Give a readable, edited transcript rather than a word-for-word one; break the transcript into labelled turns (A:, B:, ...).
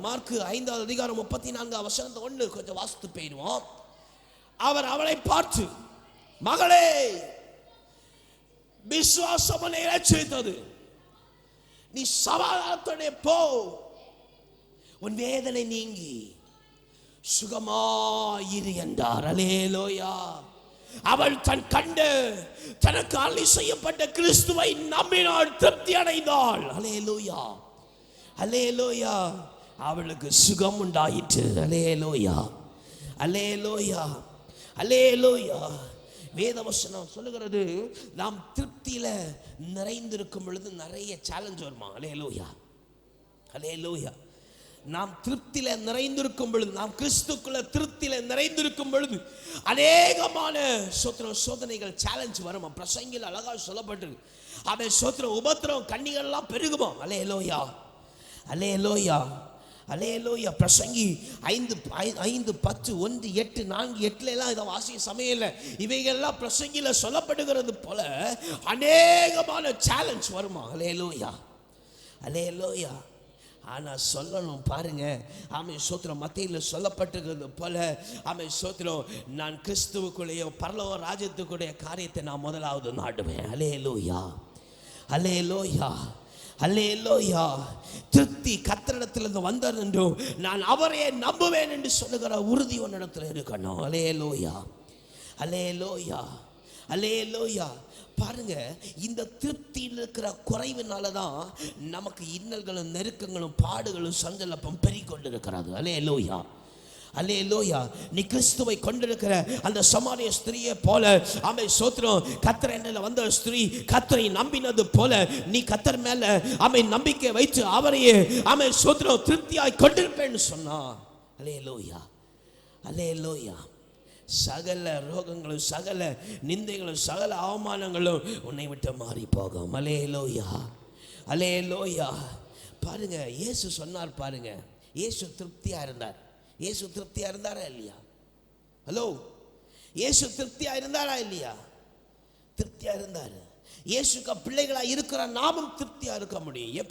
A: Mark 5:34 கொஞ்சம் வாசித்து போயிடுவோம். அவர் அவளை பார்த்து, மகளே, விசுவாசம் உன்னை ரட்சித்தது, நீ சமாதானத்தோட போ, உன் வேதனை நீங்கி சுகமாயிரு என்றார். அல்லேலூயா. அவள் தனக்கு அருளி செய்யப்பட்ட கிறிஸ்துவை நம்பினாள், திருப்தி அடைந்தாள். அல்லேலூயா, அல்லேலூயா. அவளுக்கு சுகம் உண்டாயிற்று. அல்லேலூயா, அல்லேலூயா, அல்லேலூயா. வேதவசனம் சொல்லுகிறது, நாம் திருப்தியில நிறைந்திருக்கும் பொழுது நிறைய சேலஞ்ச் வருமா? அல்லேலூயா, அல்லேலூயா. நாம் திருப்தியில நிறைந்திருக்கும் பொழுது, நாம் கிறிஸ்துக்குள்ள திருப்தியில நிறைந்திருக்கும் பொழுது அநேகமான சோதனைகள், சேலஞ்ச் வருமா? பிரசங்கில் அழகா சொல்லப்பட்டிருக்கு. அவன் சோத்திரம், உபத்திரம், கண்ணிகள்லாம் பெருகுமா? அல்லேலூயா, அல்லேலூயா, அல்லேலூயா. பிரசங்கி 5:10, 1, 8, 4, 8 எல்லாம் இதை வாசிக்க சமையல, இவைகள்லாம் பிரசங்கில சொல்லப்படுகிறது போல அநேகமான சேலஞ்ச் வருமா? அல்லேலூயா, அல்லேலூயா. ஆனால் சொல்லணும் பாருங்க, ஆமை சோத்திரம், மத்தியில் சொல்லப்பட்டிருக்கிறது போல, ஆமை சோத்திரம், நான் கிறிஸ்துவுக்குள்ளேய பரலோக ராஜ்யத்துக்குடைய காரியத்தை நான் முதலாவது நாடுவேன். அல்லேலூயா, அல்லேலூயா, அல்லேலூயா. திருப்தி கர்த்தரிடத்திலிருந்து வந்தது என்றும் நான் அவரையே நம்புவேன் என்று சொல்லுகிற உறுதி உன்னிடத்தில் இருக்கணும். அல்லேலூயா, அல்லேலூயா, அல்லேலூயா. பாருங்க, இந்த திருப்தியில் இருக்கிற குறைவினால தான் நமக்கு இன்னல்களும் நெருக்கங்களும் பாடுகளும் சஞ்சலப்பும் பெருகிக்கொண்டு இருக்கிறது. அல்லேலூயா, அல்லேலூயா. நீ கிறிஸ்துவை கொண்டிருக்கிற அந்த சமாரிய ஸ்திரியை போல, ஆமை சோத்திரம், கர்த்தர் என்னில் வந்த ஸ்திரீ கர்த்தரை நம்பினது போல நீ கர்த்தர் மேல ஆமை நம்பிக்கை வைத்து அவரையே ஆமை சோத்திரம் திருப்தியாய் கொண்டிருப்பேன்னு சொன்னா, அல்லேலூயா, அல்லேலூயா. சகல ரோகங்களும், சகல நிந்தைகளும், சகல அவமானங்களும் உன்னை விட்டு மாறி போகும். அல்லேலூயா, அல்லேலூயா. பாருங்க, இயேசு சொன்னார் பாருங்க, இயேசு திருப்தியா இருந்தார். இயேசு திருப்தியா இருந்தாரா இல்லையா? ஹலோ, இயேசு திருப்தியா இருந்தாரா இல்லையா? திருப்தியா இருந்தார். இயேசுக்கு பிள்ளைகளா இருக்கிற நாமும் திருப்தியா இருக்க முடியும். எப்படி